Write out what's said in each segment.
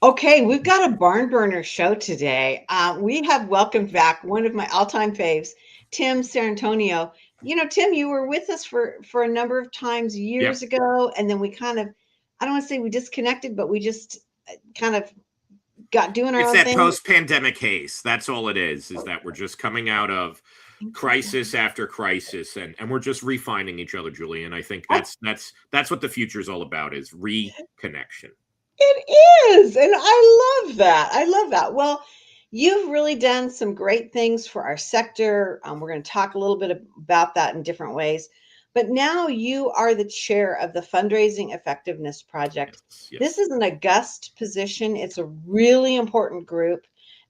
Okay, we've got a barn burner show today. We have welcomed back one of my all-time faves, Tim Sarrantonio. Tim, you were with us for a number of times Yep. years ago, and then we kind of, I don't want to say we disconnected, but we just kind of got doing our It's own that thing. post-pandemic haze. That's all it is that we're just coming out of crisis after crisis, and we're just refining each other, Julie. And I think that's what the future is all about, is reconnection. It is, and I love that. I love that. Well, you've really done some great things for our sector. We're going to talk a little bit about that in different ways. But now you are the chair of the Fundraising Effectiveness Project. Yes, This yes. is an august position. It's a really important group.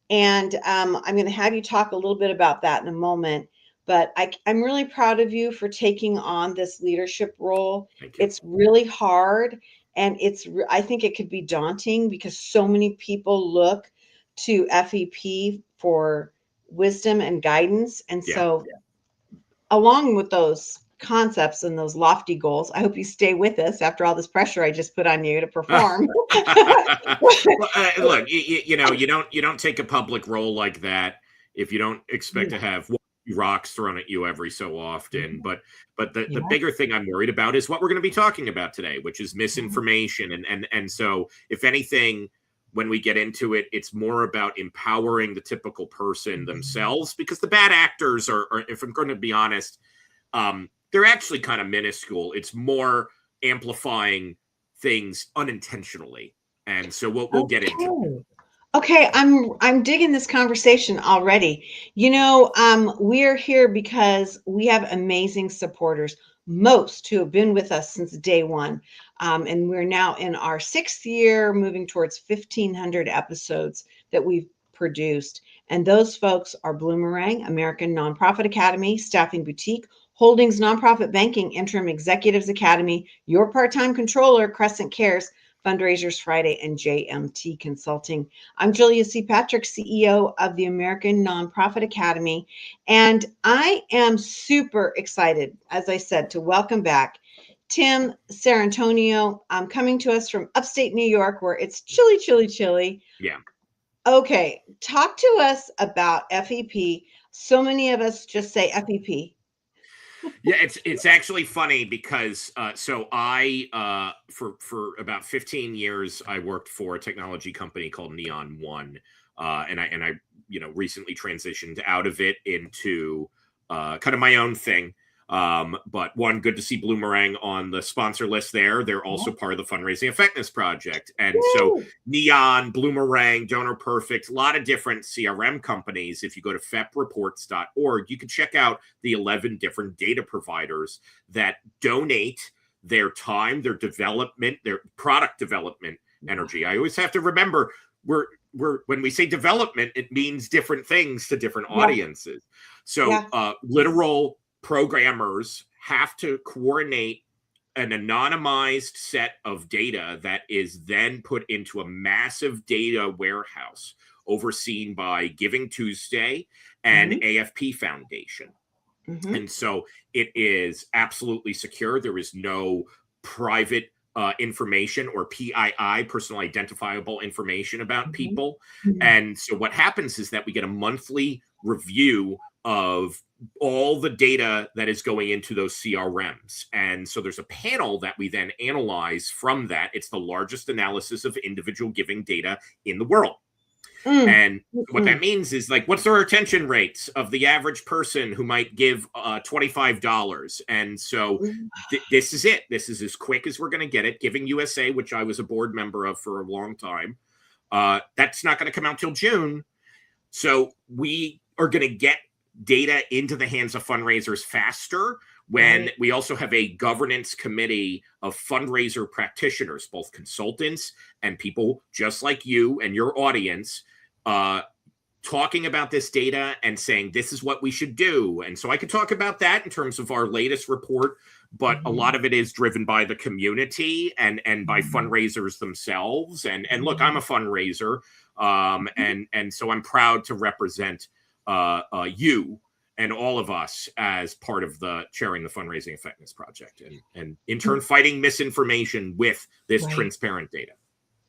And I'm going to have you talk a little bit about that in a moment. But I'm really proud of you for taking on this leadership role. Thank you. It's really hard, and I think it could be daunting because so many people look to FEP for wisdom and guidance. And Yeah. so, along with those concepts and those lofty goals, I hope you stay with us after all this pressure I just put on you to perform. Well, look, you don't take a public role like that if you don't expect to have rocks thrown at you every so often. But the Yeah. bigger thing I'm worried about is what we're going to be talking about today, which is misinformation. And so if anything, when we get into it, it's more about empowering the typical person themselves, because the bad actors are, if I'm going to be honest, they're actually kind of minuscule. It's more amplifying things unintentionally. And so we'll get into it. Okay. Okay, I'm digging this conversation already. We're here because we have amazing supporters, most who have been with us since day one. And we're now in our 6th year, moving towards 1,500 episodes that we've produced. And those folks are Bloomerang, American Nonprofit Academy, Staffing Boutique, Holdings Nonprofit Banking, Interim Executives Academy, Your Part-Time Controller, Crescent Cares, Fundraisers Friday, and JMT Consulting. I'm Julia C. Patrick, CEO of the American Nonprofit Academy, and I am super excited, as I said, to welcome back Tim Sarrantonio, coming to us from upstate New York, where it's chilly, chilly, chilly. Yeah. Okay, talk to us about FEP. So many of us just say FEP. Yeah, it's actually funny because so I for about 15 years I worked for a technology company called Neon One, and I recently transitioned out of it into kind of my own thing. But one, good to see Bloomerang on the sponsor list there. They're also part of the Fundraising Effectiveness Project. And so Woo! Neon, Bloomerang, Donor Perfect, a lot of different CRM companies. If you go to fepreports.org, you can check out the 11 different data providers that donate their time, their development, their product development energy. I always have to remember we're when we say development, it means different things to different audiences. So literal programmers have to coordinate an anonymized set of data that is then put into a massive data warehouse overseen by Giving Tuesday and AFP Foundation. And so it is absolutely secure. There is no private information or PII, personal identifiable information about people. And so what happens is that we get a monthly review of all the data that is going into those CRMs. And so there's a panel that we then analyze from that. It's the largest analysis of individual giving data in the world. And what that means is, like, what's the retention rates of the average person who might give $25? And so this is it. This is as quick as we're going to get it. Giving USA, which I was a board member of for a long time, that's not going to come out till June. So we are going to get data into the hands of fundraisers faster when we also have a governance committee of fundraiser practitioners, both consultants and people just like you and your audience, talking about this data and saying this is what we should do. And so I could talk about that in terms of our latest report, but a lot of it is driven by the community and by fundraisers themselves. And look, I'm a fundraiser, and so I'm proud to represent you and all of us as part of the chairing the Fundraising Effectiveness Project, and in turn fighting misinformation with this transparent data.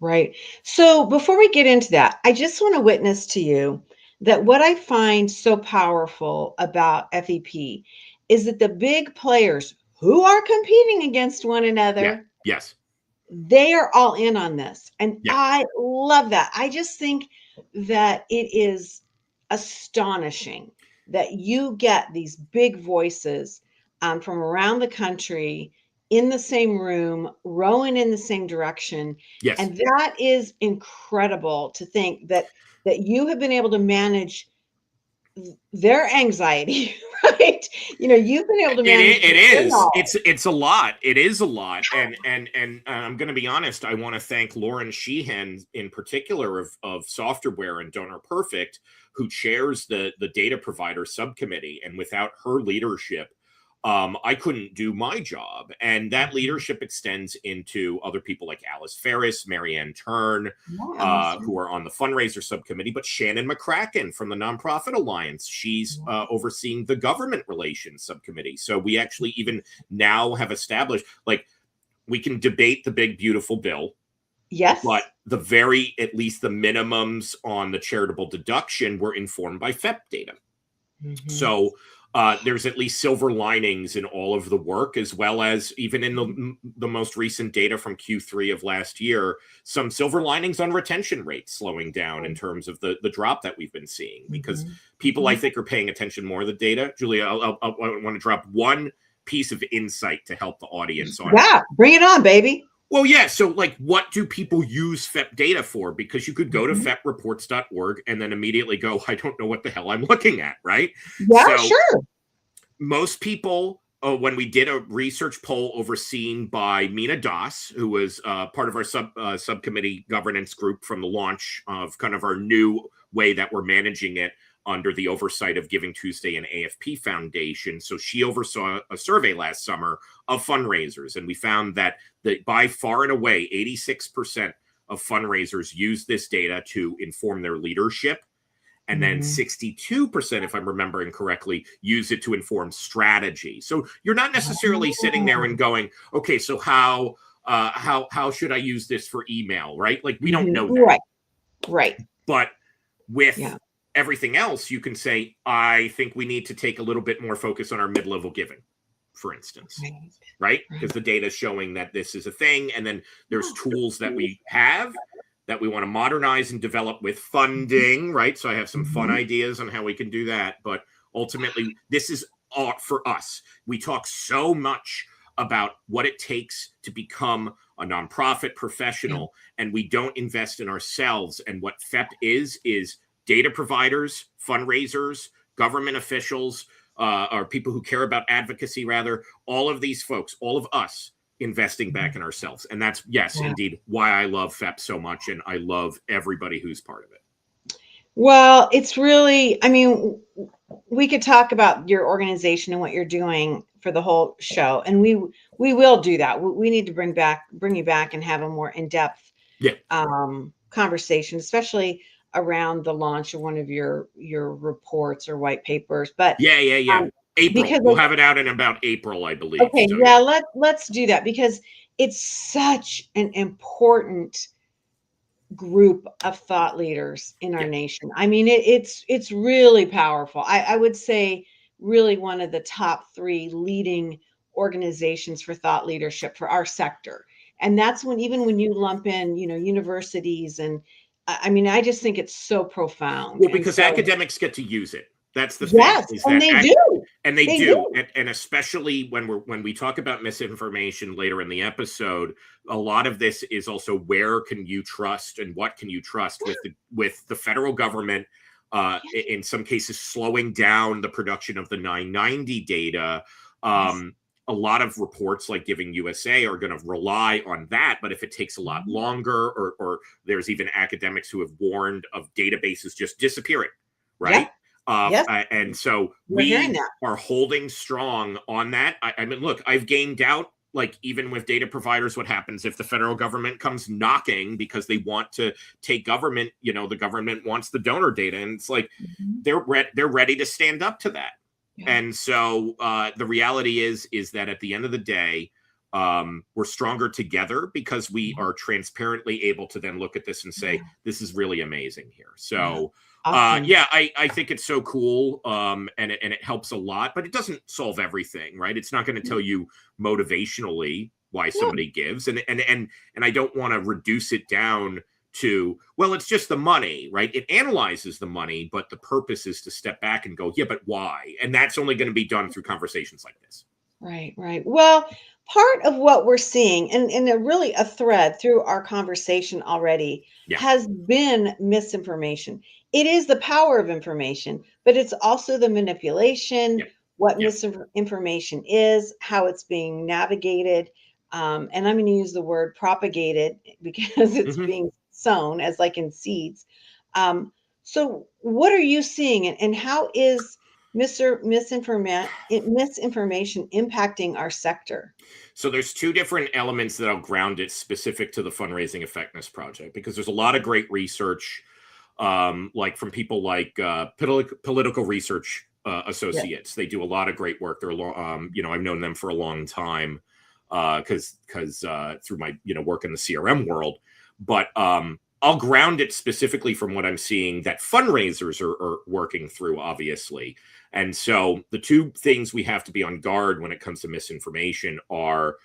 Right. So before we get into that, I just want to witness to you that what I find so powerful about FEP is that the big players who are competing against one Yeah. another, Yes. they are all in on this. And Yeah. I love that. I just think that it is astonishing that you get these big voices from around the country in the same room, rowing in the same direction. Yes. And that is incredible to think that you have been able to manage their anxiety, right? You've been able to manage It their is. knowledge. It's a lot. It is a lot. And I'm going to be honest. I want to thank Lauren Sheehan in particular of Software and Donor Perfect, who chairs the data provider subcommittee. And without her leadership, I couldn't do my job. And that leadership extends into other people like Alice Ferris, Marianne Turn, Yeah, who are on the fundraiser subcommittee, but Shannon McCracken from the Nonprofit Alliance. She's overseeing the government relations subcommittee. So we actually even now have established, like, we can debate the big, beautiful bill, but yes. at least the minimums on the charitable deduction were informed by FEP data. Mhm. So there's at least silver linings in all of the work, as well as even in the most recent data from Q3 of last year, some silver linings on retention rates slowing down in terms of the drop that we've been seeing, because Mhm. people, I Mhm. think, are paying attention more to the data. Julia, I want to drop one piece of insight to help the audience on. Yeah, bring it on, baby. Well, yeah. So, like, what do people use FEP data for? Because you could go to Mhm. fepreports.org and then immediately go, I don't know what the hell I'm looking at, right? Yeah, So sure. most people, when we did a research poll overseen by Mina Das, who was part of our subcommittee governance group from the launch of kind of our new way that we're managing it under the oversight of Giving Tuesday and AFP Foundation. So she oversaw a survey last summer of fundraisers, and we found that by far and away, 86% of fundraisers use this data to inform their leadership. And then Mhm. 62%, if I'm remembering correctly, use it to inform strategy. So you're not necessarily sitting there and Oh. going, okay, so how should I use this for email, right? Like, we don't Mhm. know that. Right, right. But with Yeah. everything else, you can say, I think we need to take a little bit more focus on our mid-level giving, for instance, Right, right? right. Because the data is showing that this is a thing. And then there's tools that we have that we want to modernize and develop with funding, right? So I have some fun Mhm. ideas on how we can do that. But ultimately, this is all for us. We talk so much about what it takes to become a nonprofit Yeah. professional, and we don't invest in ourselves. And what FEP is data providers, fundraisers, government officials, or people who care about advocacy, rather, all of these folks, all of us, investing back in ourselves. And that's, yes, Yeah. indeed, why I love FEP so much. And I love everybody who's part of it. Well, it's really, I mean, we could talk about your organization and what you're doing for the whole show, and we will do that. We need to bring you back and have a more in-depth Yeah. conversation, especially around the launch of one of your reports or white papers. But Yeah. um, April. because We'll have it out in about April, I believe. okay, So, yeah, yeah. let's do that because it's such an important group of thought leaders in our Yeah. nation. I mean, it's really powerful. I would say really one of the top three leading organizations for thought leadership for our sector. And that's when even when you lump in, universities and I mean, I just think it's so profound. Well, And because so academics get to use it. That's the thing, yes, is and that they do. and they They do, do. and especially when we talk about misinformation later in the episode, a lot of this is also where can you trust and what can you trust with the federal government, in some cases slowing down the production of the 990 data. Yes. A lot of reports like Giving USA are going to rely on that, but if it takes a lot Mhm. longer, or there's even academics who have warned of databases just disappearing, right? Yep. Yes. And so We're hearing we that. are holding strong on that. I mean, look, I've gained doubt, like, even with data providers, what happens if the federal government comes knocking because they want to take government, the government wants the donor data. And it's like, Mhm. they're ready to stand up to that. Yeah. And so the reality is that at the end of the day, we're stronger together because we are transparently able to then look at this and say, this is really amazing here. So Awesome. I think it's so cool. And it helps a lot, but it doesn't solve everything, right? It's not going to tell you motivationally why somebody gives. And I don't want to reduce it down to, well, it's just the money, right? It analyzes the money, but the purpose is to step back and go, yeah, but why? And that's only going to be done through conversations like this. Right, right. Well, part of what we're seeing, and really a thread through our conversation already, Yeah. has been misinformation. It is the power of information, but it's also the manipulation, Yeah. what Yeah. misinformation is, how it's being navigated. And I'm going to use the word propagated because it's being sown as like in seeds. So what are you seeing, and how is misinformation impacting our sector? So there's two different elements that I'll ground it specific to the Fundraising Effectiveness Project, because there's a lot of great research, like from people like Political Research Associates. They do a lot of great work. They're I've known them for a long time because through my work in the CRM world. But I'll ground it specifically from what I'm seeing that fundraisers are working through, obviously. And so the two things we have to be on guard when it comes to misinformation are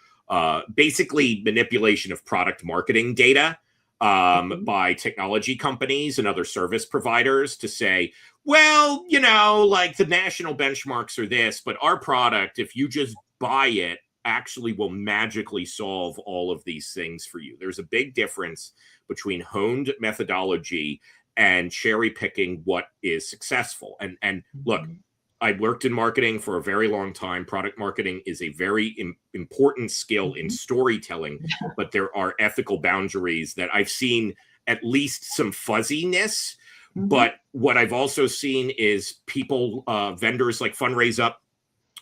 basically manipulation of product marketing data by technology companies and other service providers to say, well, like the national benchmarks are this, but our product, if you just buy it, actually will magically solve all of these things for you. There's a big difference between honed methodology and cherry picking what is successful. And look, I worked in marketing for a very long time. Product marketing is a very important skill in storytelling, but there are ethical boundaries that I've seen at least some fuzziness. But what I've also seen is people, vendors like Fundraise Up,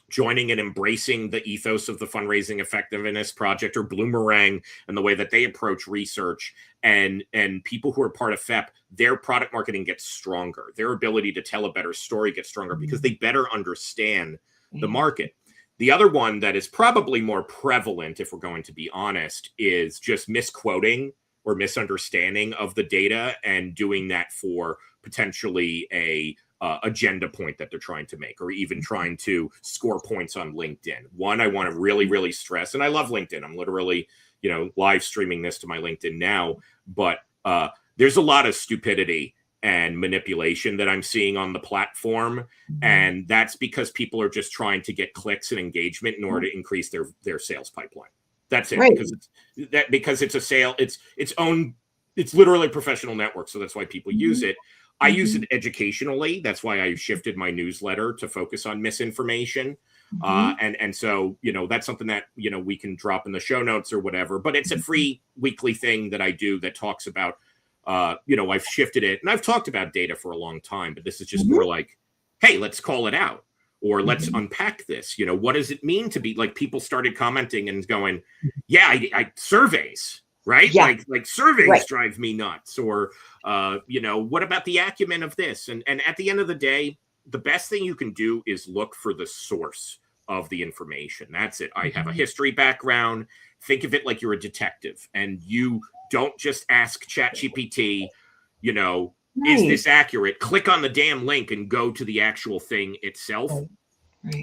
joining and embracing the ethos of the Fundraising Effectiveness Project, or Bloomerang, and the way that they approach research, and people who are part of FEP, their product marketing gets stronger. Their ability to tell a better story gets stronger because they better understand the market. The other one that is probably more prevalent, if we're going to be honest, is just misquoting or misunderstanding of the data, and doing that for potentially a agenda point that they're trying to make, or even trying to score points on LinkedIn. One, I want to really, really stress, and I love LinkedIn. I'm literally, live streaming this to my LinkedIn now, but there's a lot of stupidity and manipulation that I'm seeing on the platform. And that's because people are just trying to get clicks and engagement in order to increase their sales pipeline. That's it. Right. Because it's a sale, it's literally a professional network. So that's why people use it. I use it educationally. That's why I shifted my newsletter to focus on misinformation. And so, that's something that, we can drop in the show notes or whatever, but it's a free weekly thing that I do that talks about, I've shifted it, and I've talked about data for a long time, but this is just more like, hey, let's call it out, or let's unpack this. What does it mean to be, like, people started commenting and going, yeah, I surveys, right? Yeah. Like surveys drive me nuts, or, what about the acumen of this? And at the end of the day, the best thing you can do is look for the source of the information. That's it. I have a history background. Think of it like you're a detective, and you don't just ask ChatGPT, is this accurate? Click on the damn link and go to the actual thing itself.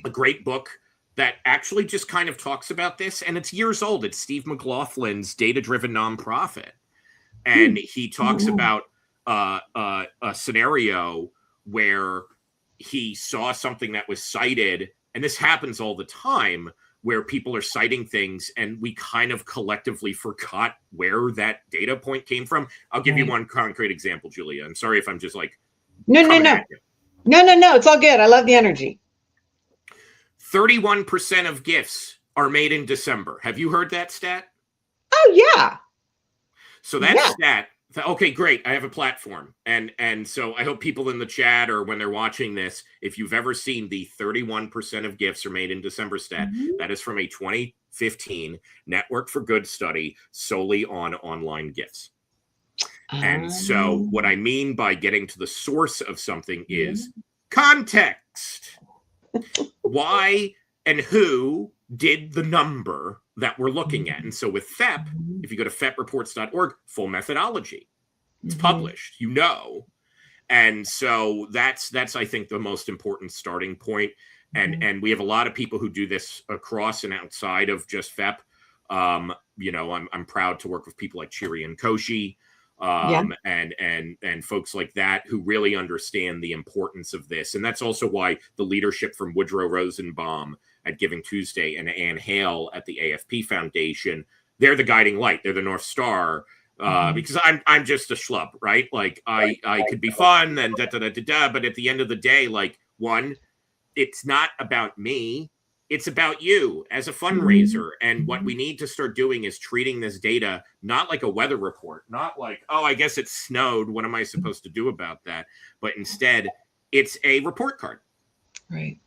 A great book that actually just kind of talks about this, and it's years old. It's Steve McLaughlin's Data-Driven Nonprofit. And he talks about a scenario where he saw something that was cited, and this happens all the time, where people are citing things and we kind of collectively forgot where that data point came from. I'll give you one concrete example, Julia. I'm sorry if I'm just like, No. It's all good. I love the energy. 31% of gifts are made in December. Have you heard that stat? Oh, yeah. So that stat, okay, great. I have a platform. And so I hope people in the chat, or when they're watching this, if you've ever seen the 31% of gifts are made in December stat, that is from a 2015 Network for Good study solely on online gifts. And so what I mean by getting to the source of something is context. Why and who did the number that we're looking at. And so with FEP, Mhm. if you go to fepreports.org, full methodology, it's Mhm. published, and so that's I think the most important starting point. Mhm. And we have a lot of people who do this across and outside of just FEP. I'm proud to work with people like Chiri and Koshi, Yeah. and folks like that who really understand the importance of this. And that's also why the leadership from Woodrow Rosenbaum at Giving Tuesday and Ann Hale at the AFP Foundation, they're the guiding light. They're the North Star, Mhm. because I'm just a schlub, right? Like I could be fun and da da da da da, but at the end of the day, like, one, it's not about me. It's about you as a Mhm. fundraiser. And what we Mhm. need to start doing is treating this data not like a weather report, not like, oh, I guess it snowed. What am I supposed to do about that? But instead, it's a report card. Right.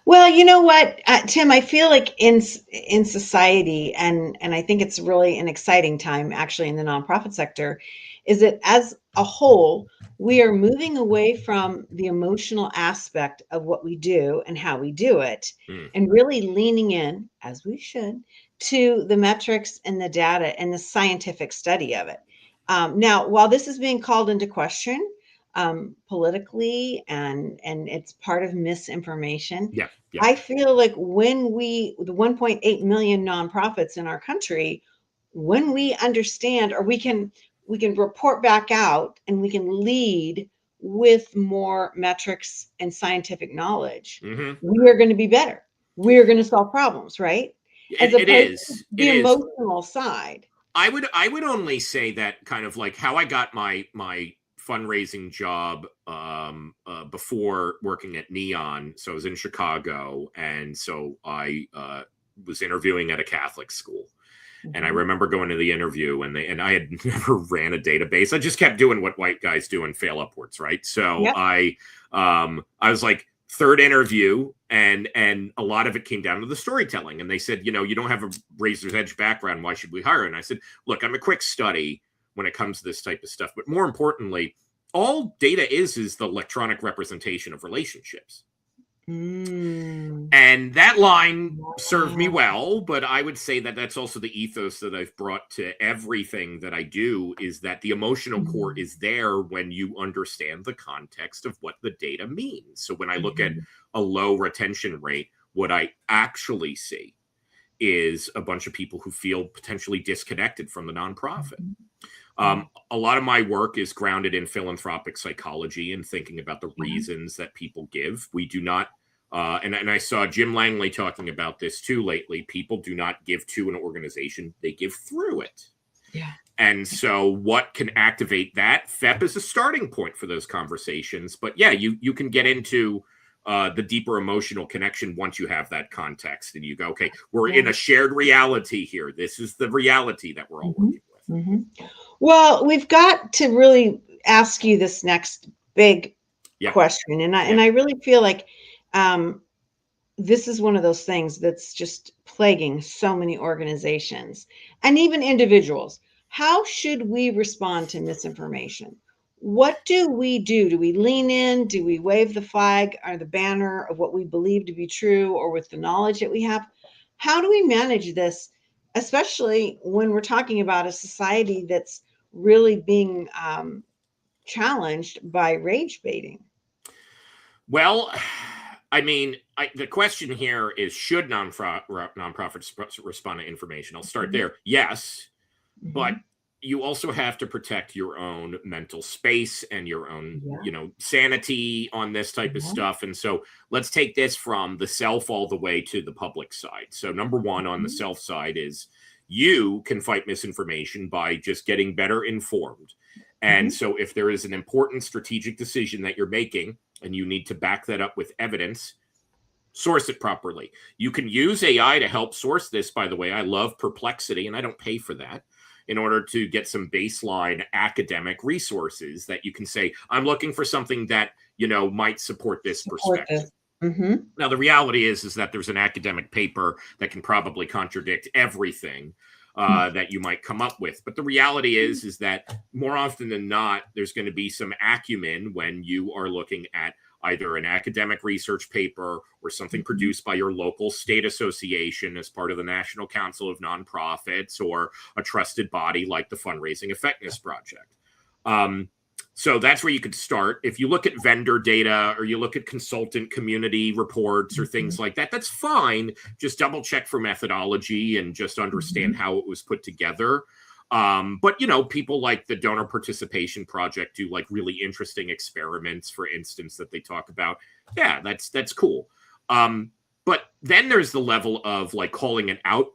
Well, you know what, Tim, I feel like in society, and I think it's really an exciting time actually in the nonprofit sector, is that as a whole, we are moving away from the emotional aspect of what we do and how we do it, Mm, and really leaning in, as we should, to the metrics and the data and the scientific study of it. Now, while this is being called into question, politically, and it's part of misinformation. yeah, yeah. I feel like when the 1.8 million nonprofits in our country, when we understand, or we can report back out and we can lead with more metrics and scientific knowledge, Hmm. we are going to be better. We are going to solve problems, right? As It opposed to is. It the is. emotional side. I would only say that kind of like how I got my fundraising job, before working at Neon. So I was in Chicago, and so I was interviewing at a Catholic school. And I Mhm. remember going to the interview, and I had never ran a database. I just kept doing what white guys do and fail upwards, right? So Yep. I was like, third interview, and a lot of it came down to the storytelling. And they said, you don't have a razor's edge background. Why should we hire? And I said, look, I'm a quick study when it comes to this type of stuff. But more importantly, all data is the electronic representation of relationships. Mm. And that line served me Wow. well, but I would say that that's also the ethos that I've brought to everything that I do, is that the emotional core Mhm. is there when you understand the context of what the data means. So when I look at Mhm. a low retention rate, what I actually see is a bunch of people who feel potentially disconnected from the nonprofit. Mhm. Yeah. A lot of my work is grounded in philanthropic psychology and thinking about the Yeah. reasons that people give. We do not, and I saw Jim Langley talking about this too lately. People do not give to an organization, they give through it. Yeah. And so, what can activate that? FEP is a starting point for those conversations. But yeah, you can get into the deeper emotional connection once you have that context, and you go, okay, we're Yeah. in a shared reality here. This is the reality that we're all Mhm. working with. Mhm. Well, we've got to really ask you this next big Yep. question, and I Yep. and I really feel like um, this is one of those things that's just plaguing so many organizations and even individuals. How should we respond to misinformation? What do we do? Do we lean in? Do we wave the flag or the banner of what we believe to be true, or with the knowledge that we have? How do we manage this, especially when we're talking about a society that's really being challenged by rage baiting? Well, I mean, the question here is, should nonprofits respond to information? I'll start Mhm. there. Yes, but Mhm. you also have to protect your own mental space and your own, Yeah. sanity on this type of Yeah. stuff. And so let's take this from the self all the way to the public side. So number one on the Mhm. self side is, you can fight misinformation by just getting better informed. And Mhm. so if there is an important strategic decision that you're making and you need to back that up with evidence, source it properly. You can use AI to help source this, by the way. I love Perplexity, and I don't pay for that, in order to get some baseline academic resources that you can say, I'm looking for something that, might support this Support perspective. this. Mhm. Now, the reality is that there's an academic paper that can probably contradict everything that you might come up with. But the reality is that more often than not, there's going to be some acumen when you are looking at either an academic research paper or something produced by your local state association as part of the National Council of Nonprofits or a trusted body like the Fundraising Effectiveness Project. So that's where you could start. If you look at vendor data or you look at consultant community reports or things like that, that's fine. Just double check for methodology and just understand how it was put together. But, you know, people like the Donor Participation Project do like really interesting experiments, for instance, that they talk about. Yeah, that's cool. But then there's the level of like calling it out.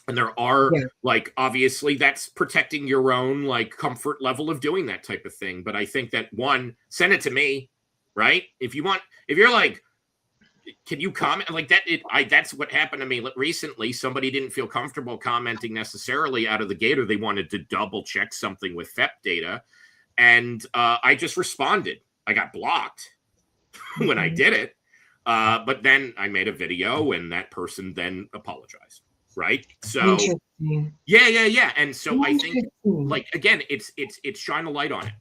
And there are like, obviously that's protecting your own like comfort level of doing that type of thing. But I think that one, send it to me, right? If you're like, can you comment like that? That's what happened to me recently. Somebody didn't feel comfortable commenting necessarily out of the gate, or they wanted to double check something with FEP data. And I just responded. I got blocked when I did it. But then I made a video and that person then apologized. Right. So yeah. And so I think like, again, it's shine a light on it.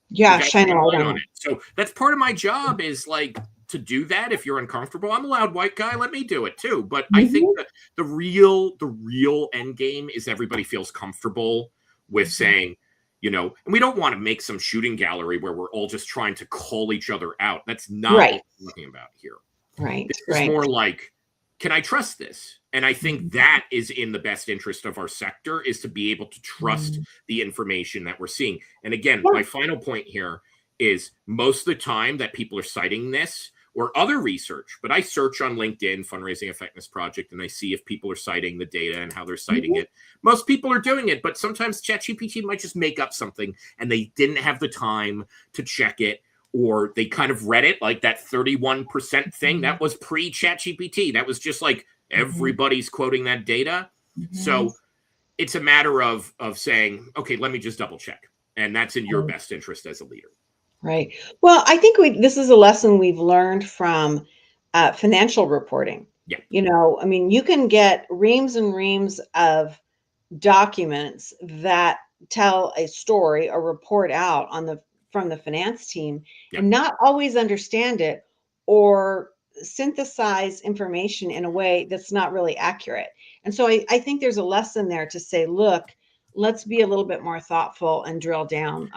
Yeah. Shine a light on it. So that's part of my job is like to do that. If you're uncomfortable, I'm a loud white guy. Let me do it too. But I think that the real end game is everybody feels comfortable with saying, you know, and we don't want to make some shooting gallery where we're all just trying to call each other out. That's not what we're talking about here. Right. It's more like, can I trust this? And I think that is in the best interest of our sector, is to be able to trust the information that we're seeing. And again, my final point here is most of the time that people are citing this or other research, but I search on LinkedIn, Fundraising Effectiveness Project, and I see if people are citing the data and how they're citing it. Most people are doing it, but sometimes ChatGPT might just make up something and they didn't have the time to check it. Or they kind of read it like that 31% thing that was pre-ChatGPT. That was just like everybody's quoting that data. So it's a matter of saying, okay, let me just double check. And that's in your best interest as a leader. Right. Well, I think this is a lesson we've learned from financial reporting. Yeah. You know, I mean, you can get reams and reams of documents that tell a story or report out from the finance team and not always understand it or synthesize information in a way that's not really accurate. And so I think there's a lesson there to say, look, let's be a little bit more thoughtful and drill down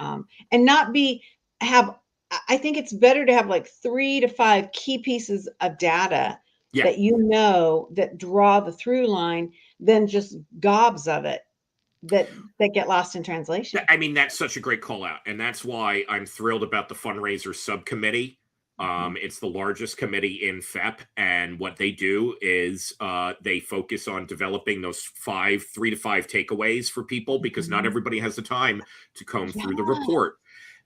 and not I think it's better to have like 3 to 5 key pieces of data that that draw the through line than just gobs of it that get lost in translation. I mean, that's such a great call out. And that's why I'm thrilled about the fundraiser subcommittee. It's the largest committee in FEP. And what they do is they focus on developing those 3 to 5 takeaways for people, because not everybody has the time to comb through the report.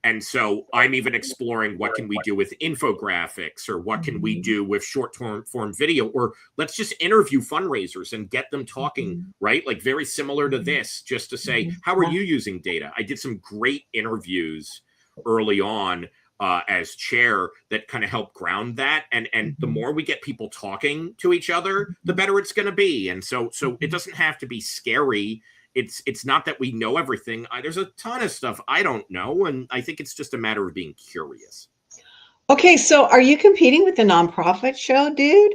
And so I'm even exploring what can we do with infographics, or what can we do with short form video, or let's just interview fundraisers and get them talking, right? Like very similar to this, just to say, how are you using data? I did some great interviews early on as chair that kind of helped ground that. And the more we get people talking to each other, the better it's going to be. And so it doesn't have to be scary. It's not that we know everything. There's a ton of stuff I don't know. And I think it's just a matter of being curious. Okay. So are you competing with the nonprofit show, dude?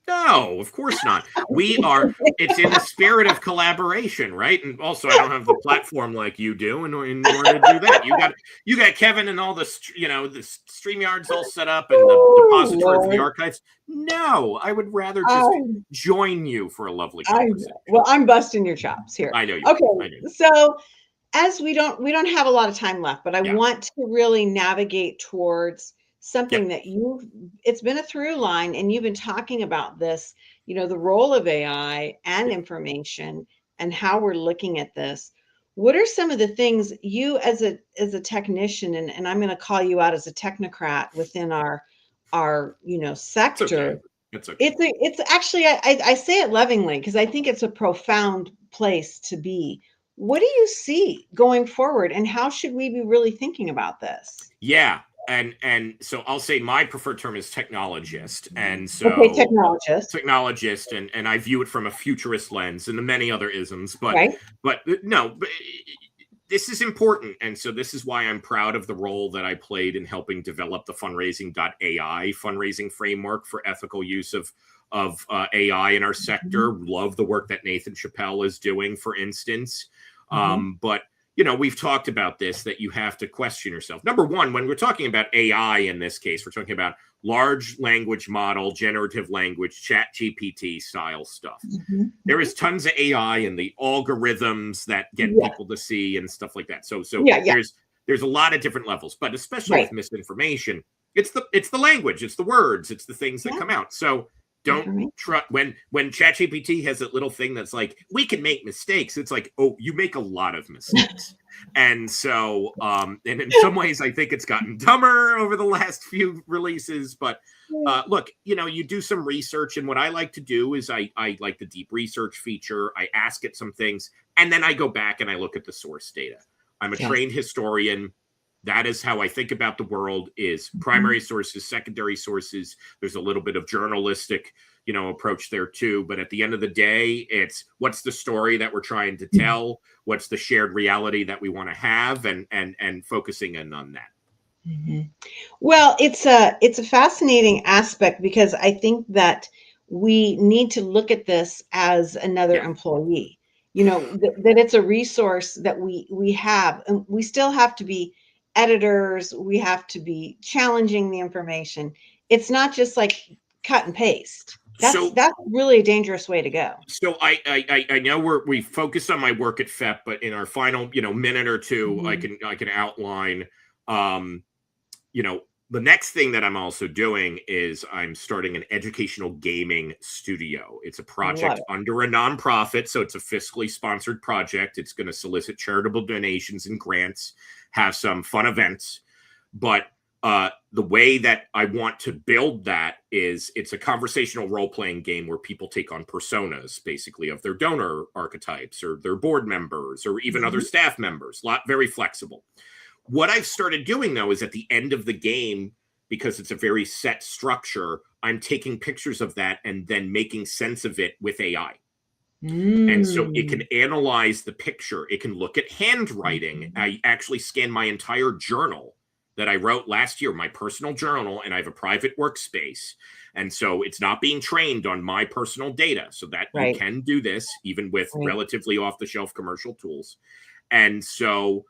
No, of course not. It's in the spirit of collaboration, right? And also, I don't have the platform like you do in order to do that. You got Kevin and all the StreamYards all set up and the depository for the archives. No, I would rather just join you for a lovely conversation. Well, I'm busting your chops here. I know you. Okay, I know. So as we don't have a lot of time left, but I want to really navigate towards something that it's been a through line, and you've been talking about this, you know, the role of AI and information and how we're looking at this. What are some of the things you as a technician, and I'm going to call you out as a technocrat within our sector. It's okay. It's actually, I say it lovingly because I think it's a profound place to be. What do you see going forward, and how should we be really thinking about this? Yeah. And so I'll say my preferred term is technologist. And so technologist, and I view it from a futurist lens and the many other isms, but this is important. And so this is why I'm proud of the role that I played in helping develop the fundraising.ai fundraising framework for ethical use of AI in our sector. Love the work that Nathan Chappelle is doing, for instance. But, you know, we've talked about this, that you have to question yourself. Number one, when we're talking about AI in this case, we're talking about large language model, generative language, chat GPT style stuff. There is tons of AI in the algorithms that get people to see and stuff like that. So there's a lot of different levels, but especially with misinformation, it's the language, it's the words, it's the things that come out. So don't try when ChatGPT has that little thing that's like, we can make mistakes. It's like, oh, you make a lot of mistakes. And so, and in some ways, I think it's gotten dumber over the last few releases. But look, you know, you do some research, and what I like to do is I like the deep research feature. I ask it some things, and then I go back and I look at the source data. I'm a trained historian. That is how I think about the world, is primary sources, secondary sources. There's a little bit of journalistic, you know, approach there too. But at the end of the day, it's what's the story that we're trying to tell? What's the shared reality that we want to have, and focusing in on that. Well, it's a fascinating aspect, because I think that we need to look at this as another employee. You know, that it's a resource that we have, and we still have to be editors. We have to be challenging the information. It's not just like cut and paste. That's really a dangerous way to go. So I know we focused on my work at FEP, but in our final, you know, minute or two, I can outline, you know, the next thing that I'm also doing is I'm starting an educational gaming studio. It's a project under a nonprofit, so it's a fiscally sponsored project. It's going to solicit charitable donations and grants, have some fun events. But the way that I want to build that is it's a conversational role-playing game where people take on personas, basically, of their donor archetypes or their board members or even other staff members. Very flexible. What I've started doing, though, is at the end of the game, because it's a very set structure, I'm taking pictures of that and then making sense of it with AI. And so it can analyze the picture. It can look at handwriting. I actually scanned my entire journal that I wrote last year, my personal journal, and I have a private workspace. And so it's not being trained on my personal data, so that you can do this even with relatively off-the-shelf commercial tools. And so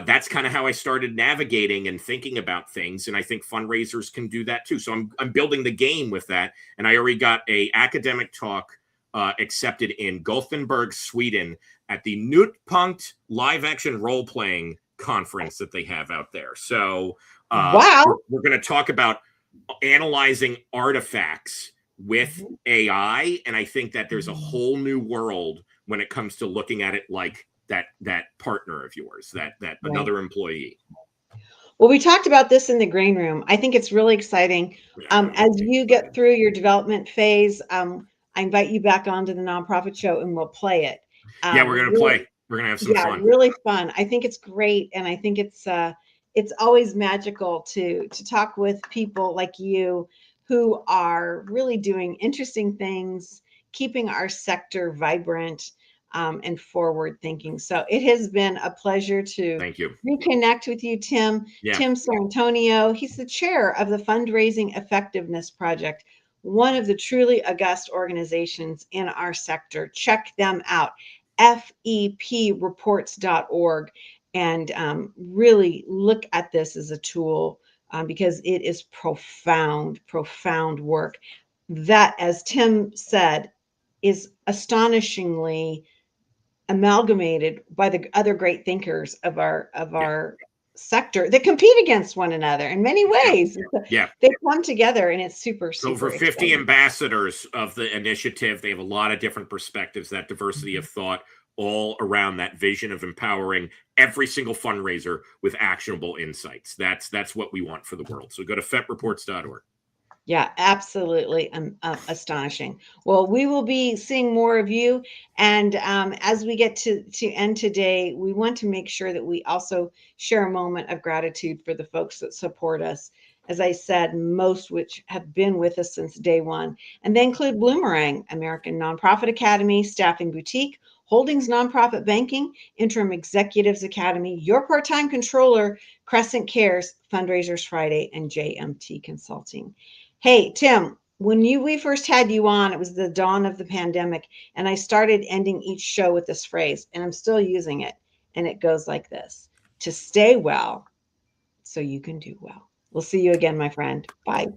that's kind of how I started navigating and thinking about things. And I think fundraisers can do that too. So I'm building the game with that. And I already got a academic talk accepted in Gothenburg, Sweden, at the Knutpunkt live action role playing conference that they have out there. So we're going to talk about analyzing artifacts with AI. And I think that there's a whole new world when it comes to looking at it like that partner of yours, that another employee. Well, we talked about this in the green room. I think it's really exciting. As you get through your development phase, I invite you back onto the nonprofit show and we'll play it. We're going to play. We're going to have some fun. Really fun. I think it's great. And I think it's always magical to talk with people like you who are really doing interesting things, keeping our sector vibrant and forward thinking. So it has been a pleasure to reconnect with you, Tim. Tim Sarrantonio. He's the chair of the Fundraising Effectiveness Project, one of the truly august organizations in our sector. Check them out, fepreports.org, and really look at this as a tool because it is profound work that, as Tim said, is astonishingly amalgamated by the other great thinkers of our sector that compete against one another in many ways. They come together, and it's super over 50 exciting. Ambassadors of the initiative. They have a lot of different perspectives, that diversity of thought, all around that vision of empowering every single fundraiser with actionable insights. That's what we want for the world. So go to fepreports.org. Yeah, absolutely astonishing. Well, we will be seeing more of you. And as we get to end today, we want to make sure that we also share a moment of gratitude for the folks that support us. As I said, most which have been with us since day one. And they include Bloomerang, American Nonprofit Academy, Staffing Boutique, Holdings Nonprofit Banking, Interim Executives Academy, Your Part-Time Controller, Crescent Cares, Fundraisers Friday, and JMT Consulting. Hey, Tim, when we first had you on, it was the dawn of the pandemic, and I started ending each show with this phrase, and I'm still using it. And it goes like this: to stay well so you can do well. We'll see you again, my friend. Bye.